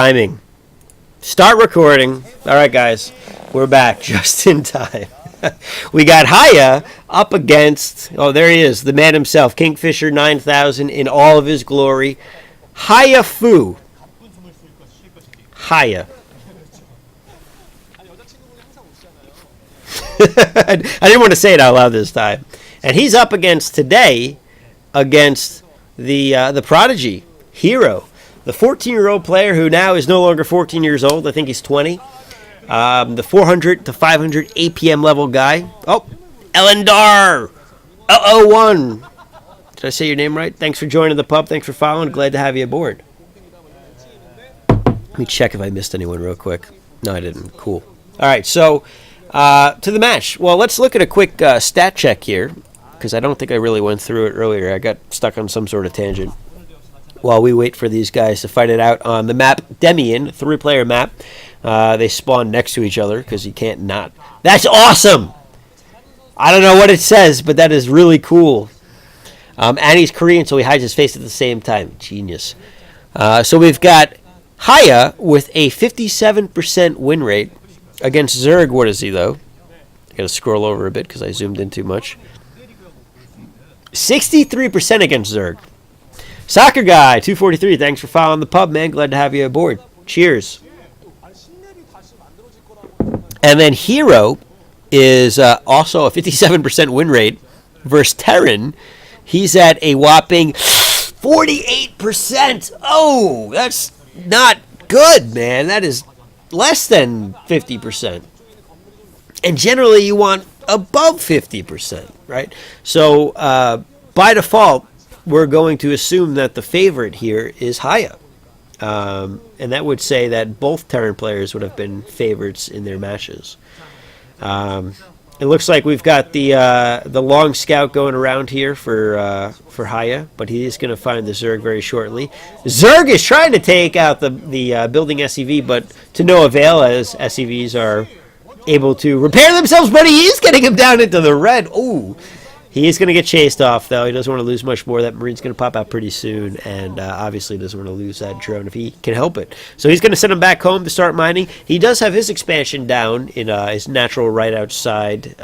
Timing. Start recording. All right, guys. We're back just in time. We got HiyA up against, oh, there he is, the man himself, Kingfisher 9000 in all of his glory. HiyA Fu. HiyA. I didn't want to say it out loud this time. And he's up against today, against the prodigy, Hero, the 14-year-old player who now is no longer 14 years old. I think he's 20. The 400 to 500 APM level guy. Oh, Elendar 001. Did I say your name right? Thanks for joining the pub. Thanks for following. Glad to have you aboard. Let me check if I missed anyone real quick. No, I didn't. Cool. All right, so to the match. Well, let's look at a quick stat check here, because I don't think I really went through it earlier. I got stuck on some sort of tangent while we wait for these guys to fight it out on the map Demian, 3-player map. They spawn next to each other because you can't not. That's awesome! I don't know what it says, but that is really cool. And he's Korean, so he hides his face at the same time. Genius. So we've got HiyA with a 57% win rate against Zerg. What is he, though? I gotta scroll over a bit because I zoomed in too much. 63% against Zerg. Soccer Guy, 243, thanks for following the pub, man. Glad to have you aboard. Cheers. And then Hero is also a 57% win rate versus Terran. He's at a whopping 48%. Oh, that's not good, man. That is less than 50%. And generally you want above 50%, right? So by default, we're going to assume that the favorite here is HiyA. And that would say that both Terran players would have been favorites in their matches. It looks like we've got the long scout going around here for HiyA, but he is going to find the Zerg very shortly. Zerg is trying to take out the building SCV, but to no avail, as SCVs are able to repair themselves, but he is getting him down into the red. Ooh. He is going to get chased off, though. He doesn't want to lose much more. That Marine's going to pop out pretty soon, and obviously doesn't want to lose that drone if he can help it. So he's going to send him back home to start mining. He does have his expansion down in his natural right outside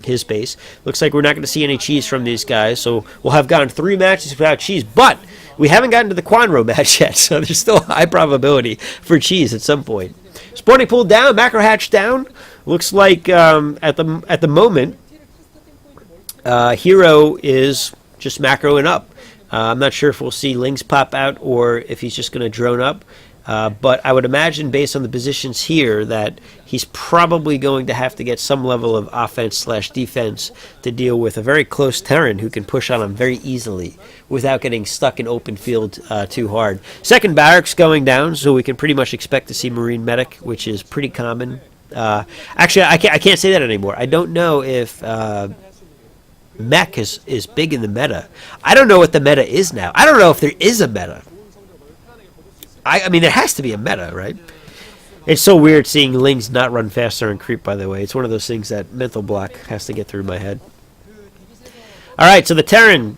his base. Looks like we're not going to see any cheese from these guys, so we'll have gone 3 matches without cheese. But we haven't gotten to the Quanro match yet, so there's still a high probability for cheese at some point. Spawning pool down, macro hatch down. Looks like at the moment, Hero is just macroing up. I'm not sure if we'll see Lings pop out or if he's just going to drone up. But I would imagine, based on the positions here, that he's probably going to have to get some level of offense/defense to deal with a very close Terran who can push on him very easily without getting stuck in open field too hard. Second barracks going down, so we can pretty much expect to see Marine Medic, which is pretty common. Actually, I can't say that anymore. I don't know if Mech is big in the meta. I don't know what the meta is now. I don't know if there is a meta. I mean, there has to be a meta, right? It's so weird seeing Lings not run faster and creep, by the way. It's one of those things that mental block has to get through my head. All right, so the Terran,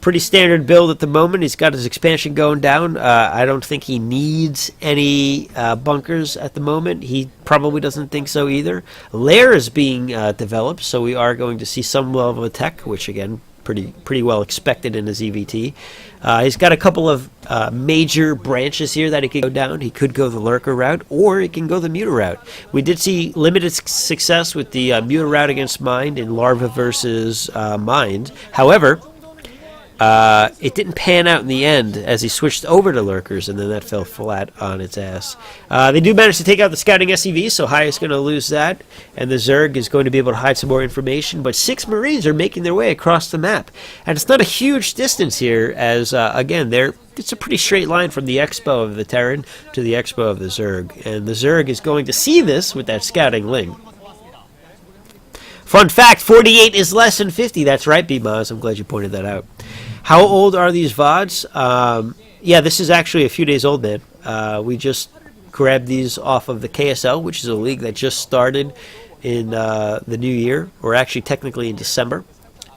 pretty standard build at the moment. He's got his expansion going down. I don't think he needs any bunkers at the moment. He probably doesn't think so either. Lair is being developed, so we are going to see some level of tech, which, again, pretty well expected in his EVT. He's got a couple of major branches here that he could go down. He could go the Lurker route, or he can go the Muta route. We did see limited success with the Muta route against Mind in Larva versus Mind. However, it didn't pan out in the end as he switched over to Lurkers, and then that fell flat on its ass. They do manage to take out the scouting SCV, so HiyA is going to lose that, and the Zerg is going to be able to hide some more information, but 6 Marines are making their way across the map. And it's not a huge distance here, as, again, it's a pretty straight line from the Expo of the Terran to the Expo of the Zerg, and the Zerg is going to see this with that scouting Ling. Fun fact, 48 is less than 50. That's right, B-Moz. I'm glad you pointed that out. How old are these VODs? Yeah, this is actually a few days old, man. We just grabbed these off of the KSL, which is a league that just started in the new year, or actually technically in December.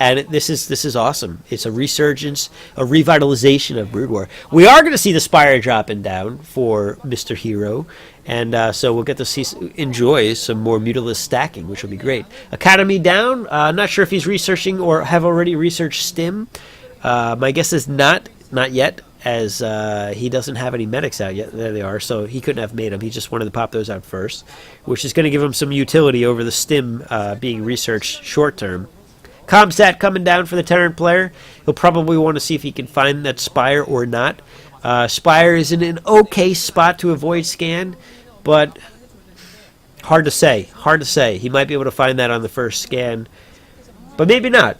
And this is awesome. It's a resurgence, a revitalization of Broodwar. We are going to see the Spire dropping down for Mr. Hero, and so we'll get to enjoy some more mutalist stacking, which will be great. Academy down. Not sure if he's researching or have already researched Stim. My guess is not yet, as he doesn't have any medics out yet. There they are, so he couldn't have made them. He just wanted to pop those out first, which is going to give him some utility over the Stim being researched short term. Comsat coming down for the Terran player. He'll probably want to see if he can find that Spire or not. Spire is in an okay spot to avoid scan, but hard to say. Hard to say. He might be able to find that on the first scan, but maybe not.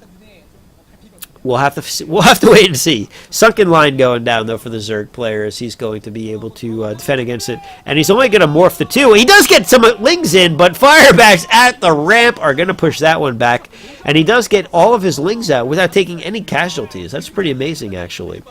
We'll have to wait and see. Sunken line going down though for the Zerg player, as he's going to be able to defend against it, and he's only going to morph the 2. He does get some lings in, but firebacks at the ramp are going to push that one back, and he does get all of his lings out without taking any casualties. That's pretty amazing, actually.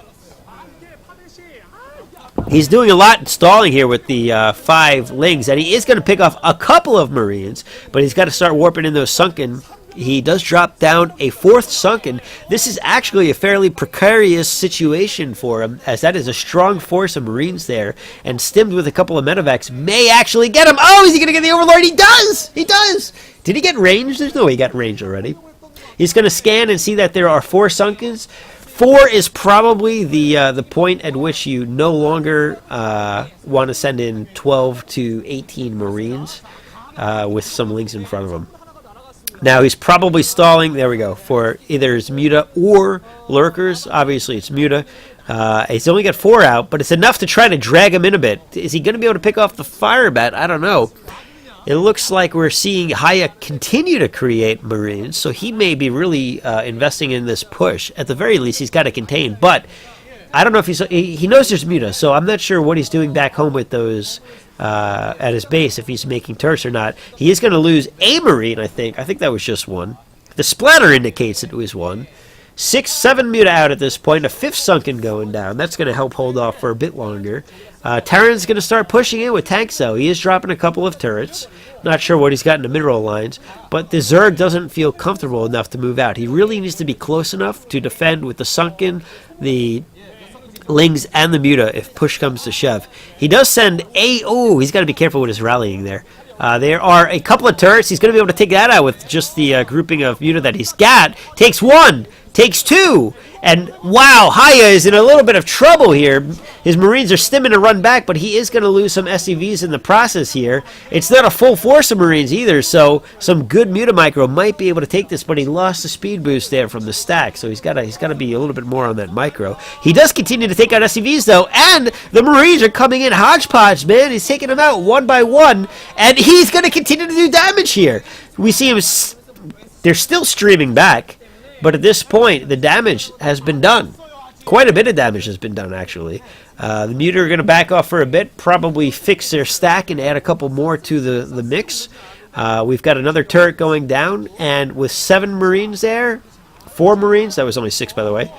He's doing a lot installing here with the 5 lings, and he is going to pick off a couple of Marines, but he's got to start warping in those sunken. He does drop down a 4th sunken. This is actually a fairly precarious situation for him, as that is a strong force of Marines there, and stimmed with a couple of medevacs may actually get him. Oh, is he going to get the Overlord? He does! He does! Did he get range? There's no way he got range already. He's going to scan and see that there are 4 sunkens. 4 is probably the point at which you no longer want to send in 12 to 18 Marines with some lings in front of him. Now he's probably stalling, there we go, for either his Muta or Lurkers. Obviously it's Muta. He's only got 4 out, but it's enough to try to drag him in a bit. Is he going to be able to pick off the Firebat? I don't know. It looks like we're seeing HiyA continue to create Marines, so he may be really investing in this push. At the very least, he's got to contain, but I don't know if he knows there's Muta, so I'm not sure what he's doing back home with those at his base, if he's making turrets or not. He is going to lose a Marine, I think. I think that was just 1. The splatter indicates it was 1. 6, 7 Muta out at this point. A 5th sunken going down. That's going to help hold off for a bit longer. Terran's going to start pushing in with tanks, though. He is dropping a couple of turrets. Not sure what he's got in the mineral lines, but the Zerg doesn't feel comfortable enough to move out. He really needs to be close enough to defend with the sunken, the lings, and the Muta if push comes to shove. He does send a... Oh, he's got to be careful with his rallying there. There are a couple of turrets. He's going to be able to take that out with just the grouping of Muta that he's got. Takes 1, takes 2, and wow, HiyA is in a little bit of trouble here. His Marines are stimming to run back, but he is going to lose some SCVs in the process here. It's not a full force of Marines either, so some good Muta micro might be able to take this, but he lost the speed boost there from the stack, so he's got to be a little bit more on that micro. He does continue to take out SCVs though, and the Marines are coming in hodgepodge, man. He's taking them out one by one, and he's going to continue to do damage here. We see him, they're still streaming back, but at this point, the damage has been done. Quite a bit of damage has been done, actually. The Muta are going to back off for a bit, probably fix their stack and add a couple more to the mix. We've got another turret going down, and with 7 Marines there, 4 Marines, that was only 6 by the way,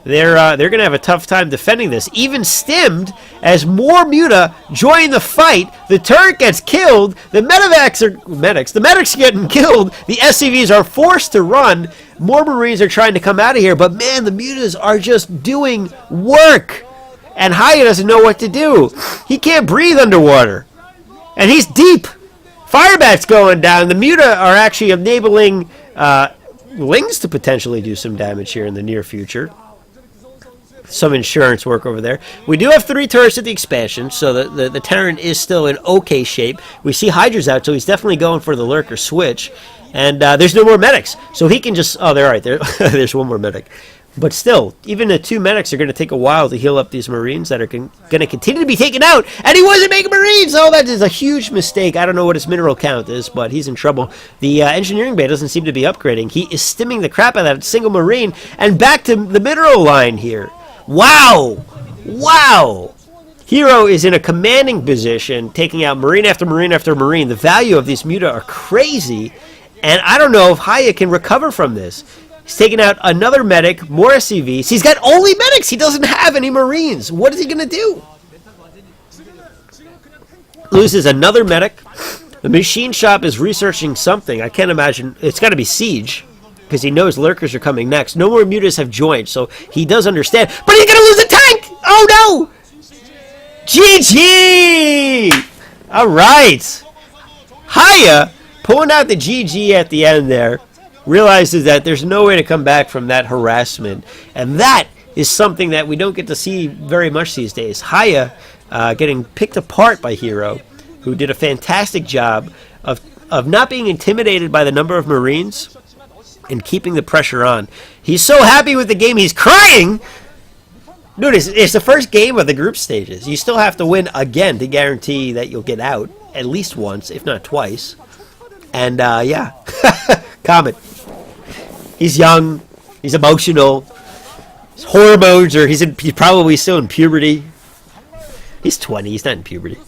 they're going to have a tough time defending this. Even stimmed, as more Muta join the fight, the turret gets killed, the medics are getting killed, the SCVs are forced to run, more Marines are trying to come out of here, but man, the Mutas are just doing work, and HiyA doesn't know what to do. He can't breathe underwater, and he's deep. Firebat's going down. The Muta are actually enabling Lings to potentially do some damage here in the near future. Some insurance work over there. We do have 3 turrets at the expansion, so the Terran is still in okay shape. We see Hydra's out, so he's definitely going for the Lurker switch. And there's no more medics, so he can just... Oh, they're right. There's one more medic. But still, even the 2 medics are going to take a while to heal up these Marines that are going to continue to be taken out. And he wasn't making Marines! Oh, that is a huge mistake. I don't know what his mineral count is, but he's in trouble. The engineering bay doesn't seem to be upgrading. He is stimming the crap out of that single Marine. And back to the mineral line here. Wow! Wow! Hero is in a commanding position, taking out Marine after Marine after Marine. The value of these Muta are crazy, and I don't know if HiyA can recover from this. He's taking out another medic, more SCVs. He's got only medics! He doesn't have any Marines! What is he going to do? Loses another medic. The machine shop is researching something. I can't imagine. It's got to be Siege. because he knows lurkers are coming next. No more mutas have joined, so he does understand. But he's going to lose a tank! Oh, no! GG! All right. HiyA, pulling out the GG at the end there, realizes that there's no way to come back from that harassment. And that is something that we don't get to see very much these days. HiyA getting picked apart by Hero, who did a fantastic job of not being intimidated by the number of Marines and keeping the pressure on. He's so happy with the game, he's crying! Notice, it's the first game of the group stages. You still have to win again to guarantee that you'll get out at least once, if not twice. And, yeah. Comet. He's young. He's emotional. His hormones are... He's probably still in puberty. He's 20. He's not in puberty.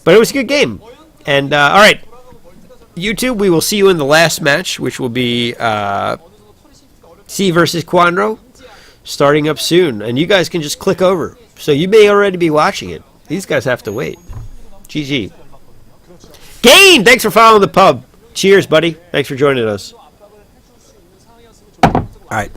But it was a good game. And, all right. YouTube, we will see you in the last match, which will be C versus Quandro, starting up soon. And you guys can just click over. So you may already be watching it. These guys have to wait. GG. Game! Thanks for following the pub. Cheers, buddy. Thanks for joining us. All right.